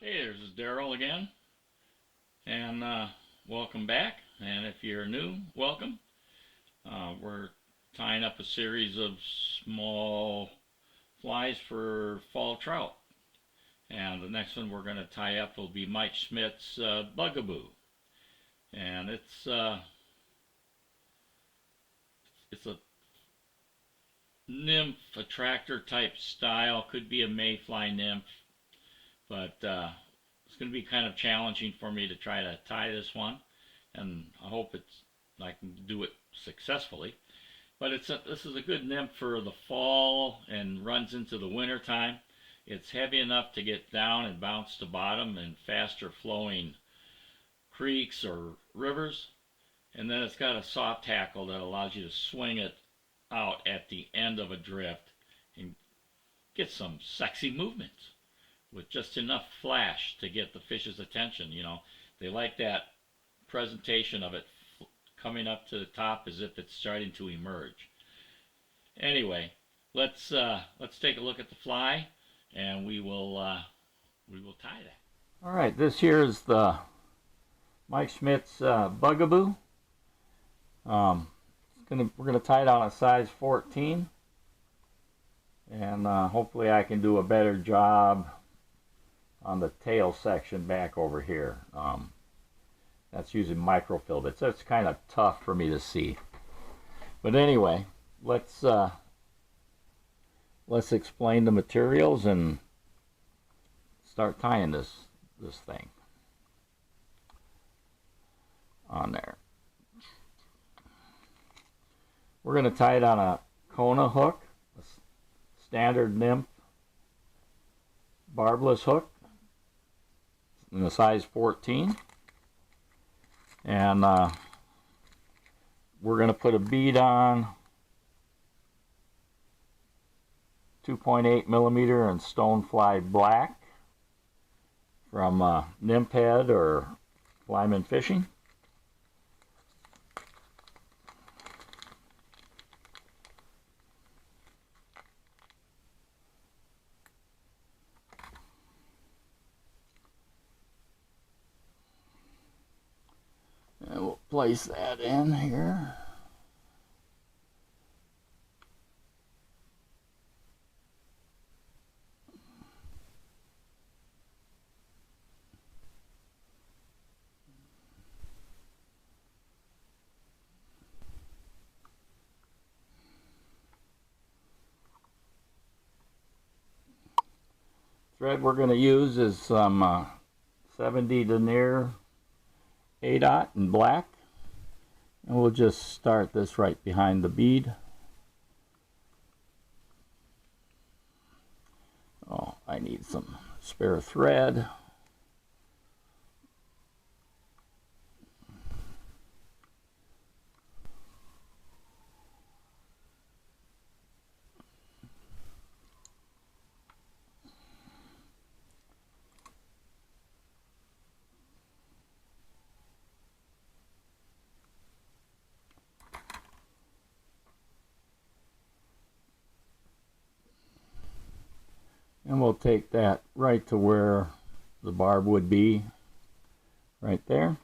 Hey, there's Daryl again, and welcome back. And if you're new, welcome. We're tying up a series of small flies for fall trout, and the next one we're going to tie up will be Mike Schmidt's Bugaboo, and it's a nymph attractor type style. Could be a mayfly nymph, but it's going to be kind of challenging for me to try to tie this one, and I hope I can do it successfully. But this is a good nymph for the fall and runs into the winter time. It's heavy enough to get down and bounce to bottom in faster flowing creeks or rivers, and then it's got a soft hackle that allows you to swing it out at the end of a drift and get some sexy movements with just enough flash to get the fish's attention. They like that presentation of it coming up to the top as if it's starting to emerge. Anyway, let's take a look at the fly, and we will tie that. All right, this here is the Mike Schmidt's Bugaboo. We're gonna tie it on a size 14, and hopefully I can do a better job on the tail section back over here. That's using Microfibbets. That's kind of tough for me to see. But anyway, let's explain the materials and start tying this thing on there. We're going to tie it on a Kona hook, a standard nymph barbless hook in the size 14, and we're going to put a bead on 2.8 millimeter and stonefly black from Nymph-Head or Flyman Fishing. And we'll place that in here. Thread we're going to use is some 70 Denier 8/0 in black, and we'll just start this right behind the bead. Oh, I need some spare thread. And we'll take that right to where the barb would be, right there.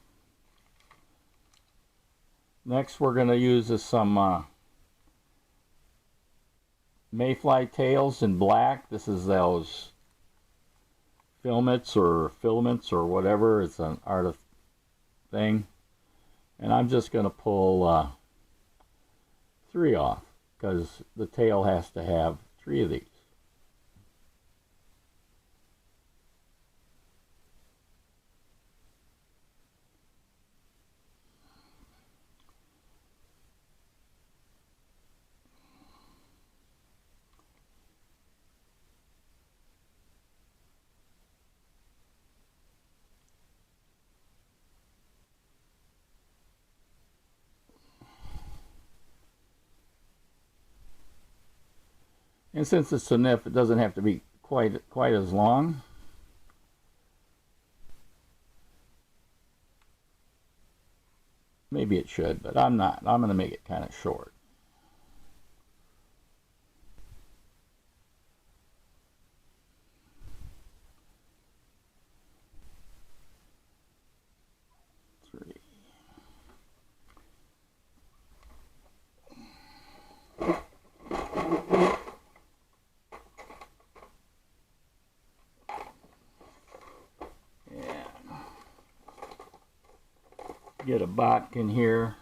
Next, we're going to use some mayfly tails in black. This is those filaments or whatever. It's an art thing. And I'm just going to pull 3 off, because the tail has to have 3 of these. And since it's a nymph, it doesn't have to be quite as long. Maybe it should, but I'm not. I'm going to make it kind of short. get a back in here,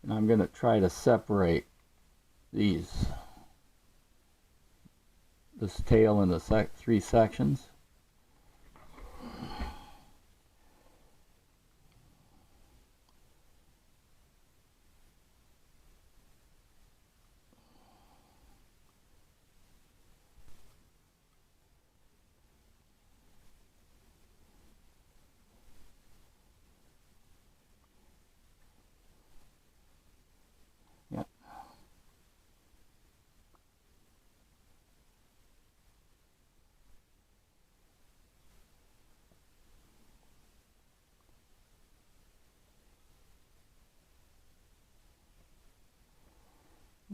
and I'm going to try to separate this tail into three sections.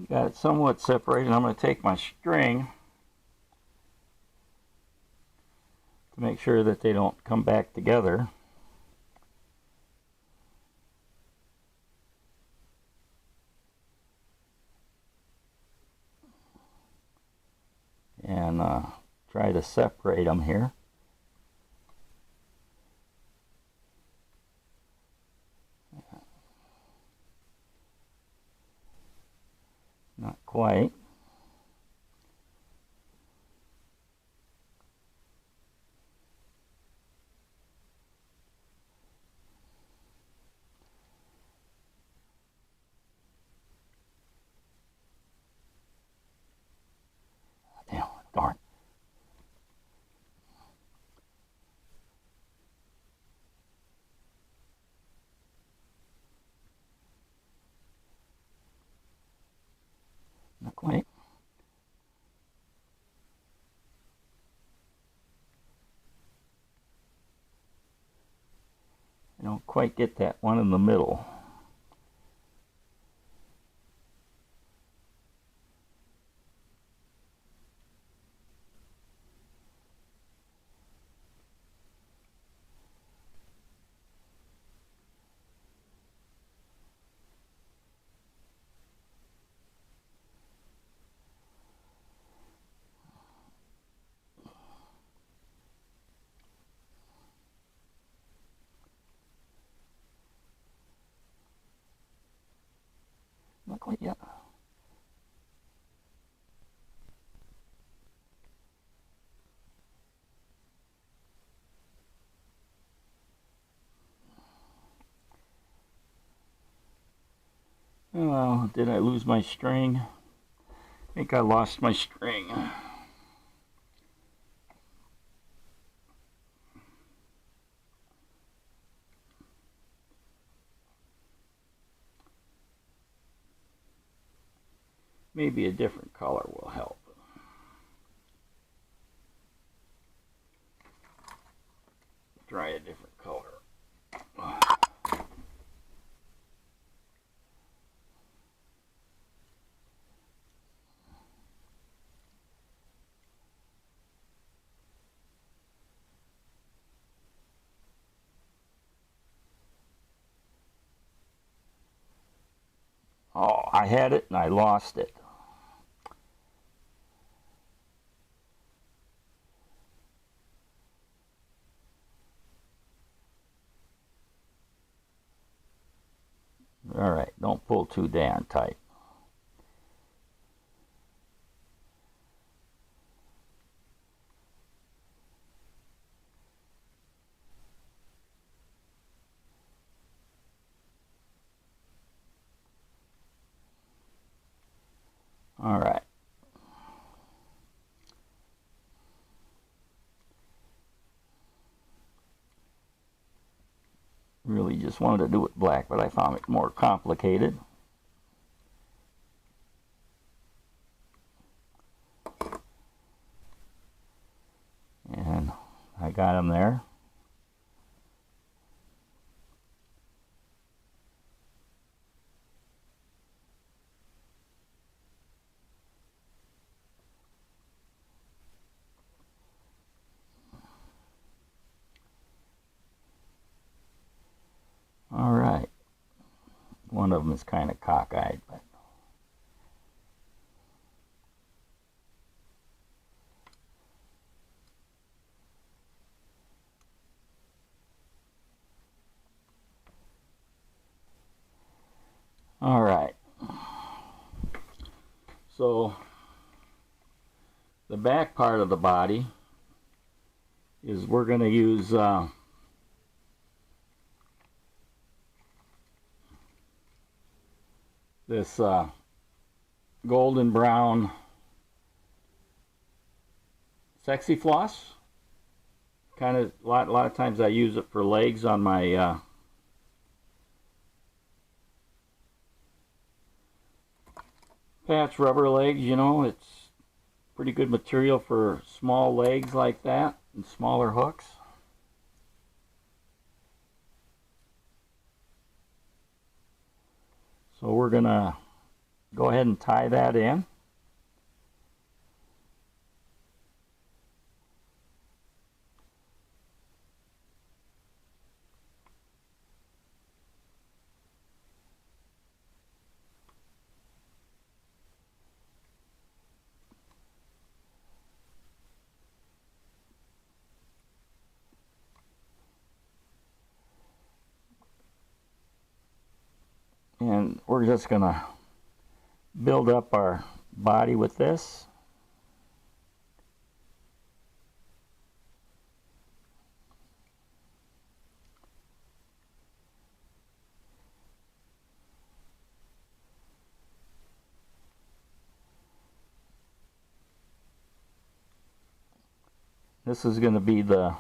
Got it somewhat separated. I'm going to take my string to make sure that they don't come back together. And try to separate them here. Not quite. Damn, darn. Not quite. I don't quite get that one in the middle. Not quite yet. Oh, did I lose my string? I think I lost my string. Maybe a different color will help. Try a different color. Oh, I had it and I lost it. All right, don't pull too damn tight. All right. Really just wanted to do it black, but I found it more complicated. And I got them there. All right. One of them is kind of cockeyed, but All right. So the back part of the body is we're going to use this golden brown Flexi floss. Kind of a lot of times I use it for legs on my patch rubber legs. You know, it's pretty good material for small legs like that and smaller hooks. So we're gonna go ahead and tie that in. And we're just gonna build up our body with this. This is going to be the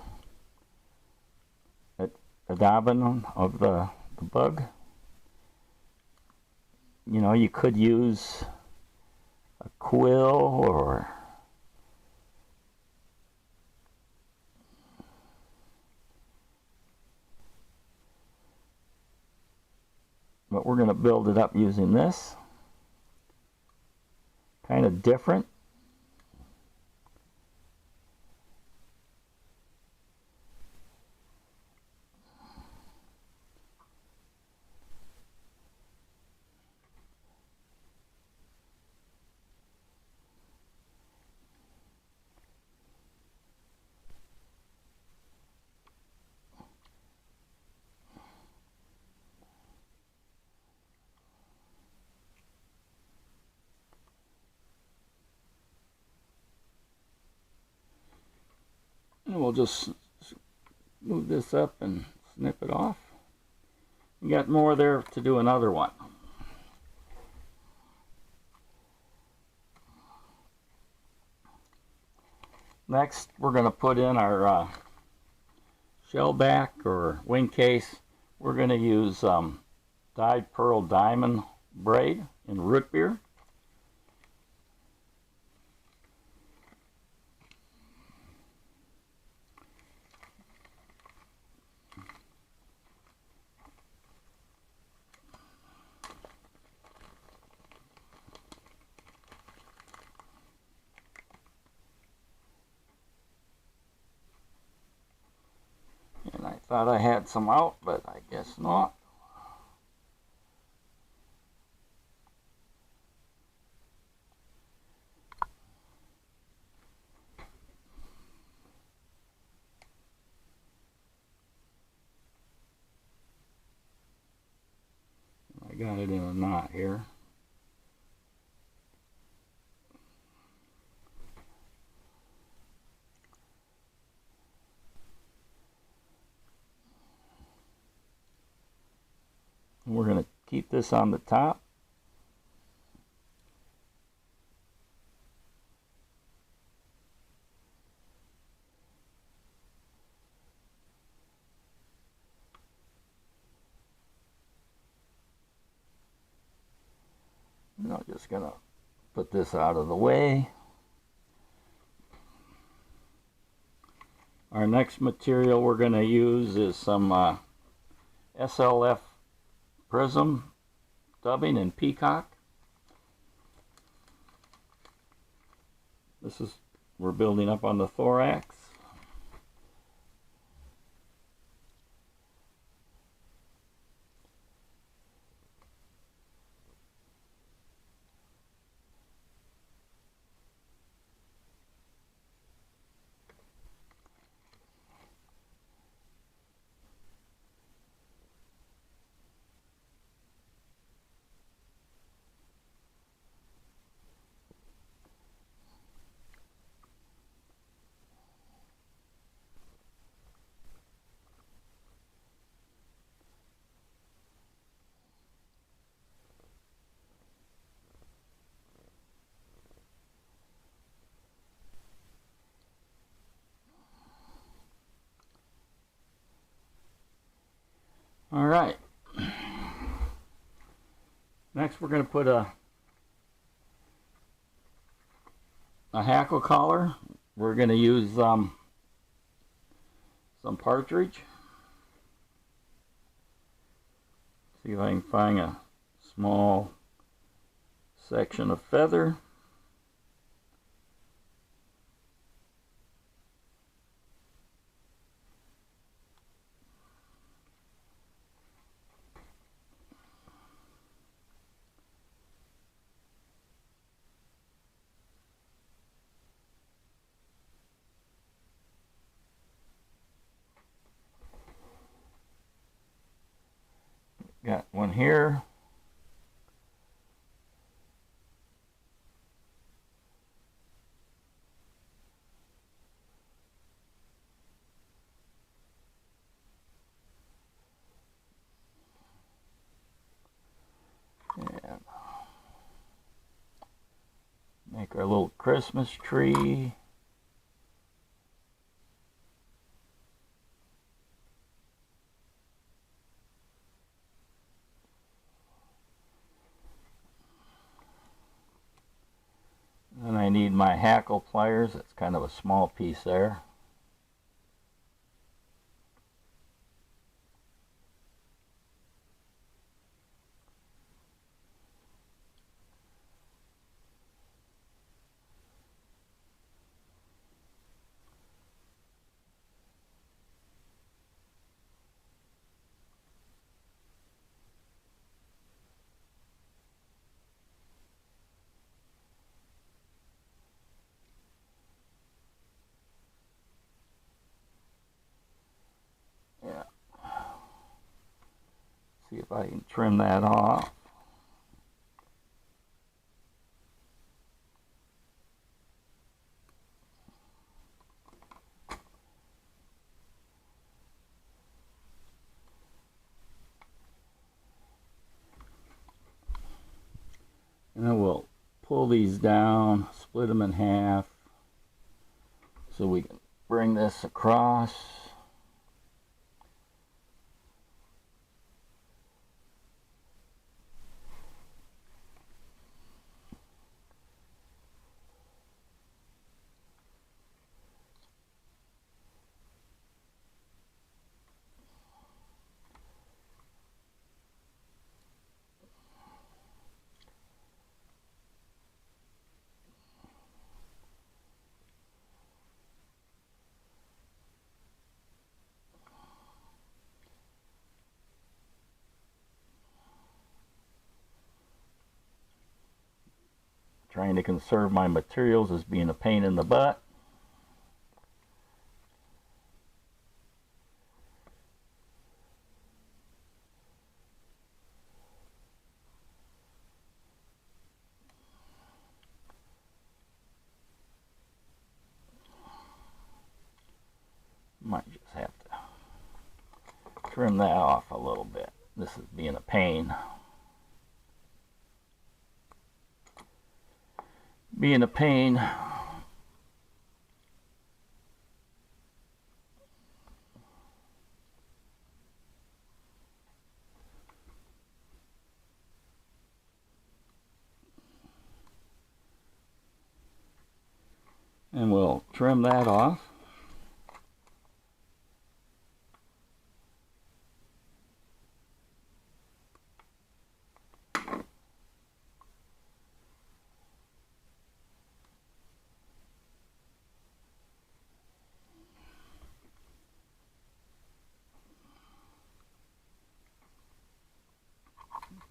abdomen of the bug. You know, you could use a quill or but we're going to build it up using this. Kind of different. And we'll just move this up and snip it off. You got more there to do another one. Next, we're going to put in our shellback or wing case. We're going to use dyed pearl diamond braid in root beer. And I thought I had some out, but I guess not. I got it in a knot here. And we're going to keep this on the top. And I'm just going to put this out of the way. Our next material we're going to use is some SLF prism dubbing in Peacock. This is, we're building up on the thorax. All right. Next, we're going to put a hackle collar. We're going to use some Partridge. See if I can find a small section of feather. Got one here. And make our little Christmas tree. Then I need my hackle pliers. It's kind of a small piece there. Yeah. See if I can trim that off. And then we'll pull these down, split them in half, so we can bring this across. Trying to conserve my materials is being a pain in the butt. Might just have to trim that off a little bit. This is being a pain. Being a pain. And we'll trim that off.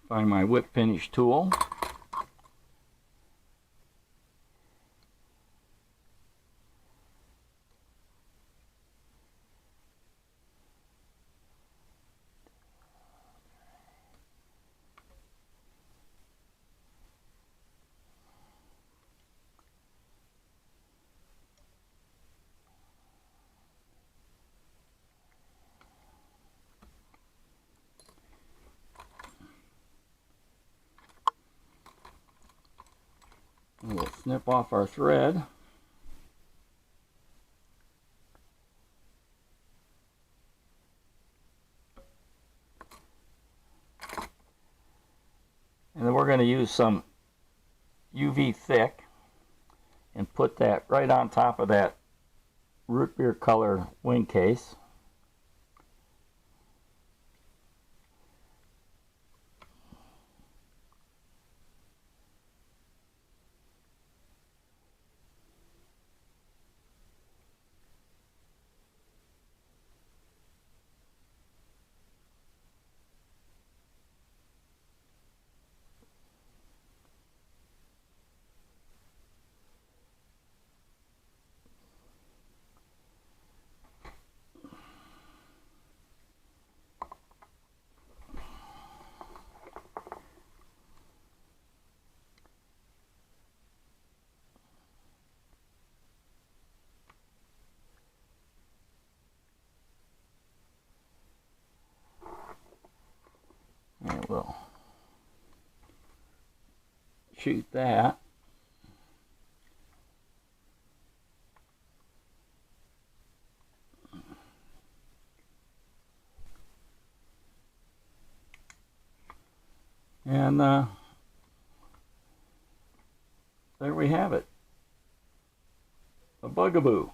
Find my whip finish tool. We'll snip off our thread. going to use some UV thick and put that right on top of that root beer color wing case. And we'll shoot that. And there we have it. A Bugaboo.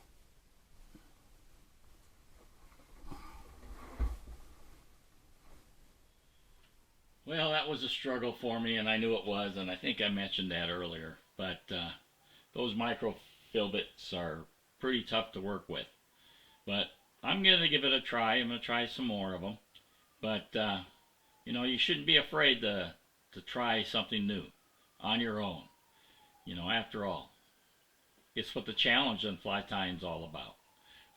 Well, that was a struggle for me, and I knew it was, and I think I mentioned that earlier. But those Microfibbets are pretty tough to work with. But I'm going to give it a try. I'm going to try some more of them. But, you know, you shouldn't be afraid to try something new on your own. You know, after all, it's what the challenge in fly tying is all about.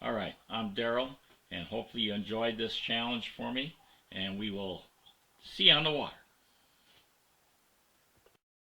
All right, I'm Daryl, and hopefully you enjoyed this challenge for me, and we will see you on the water.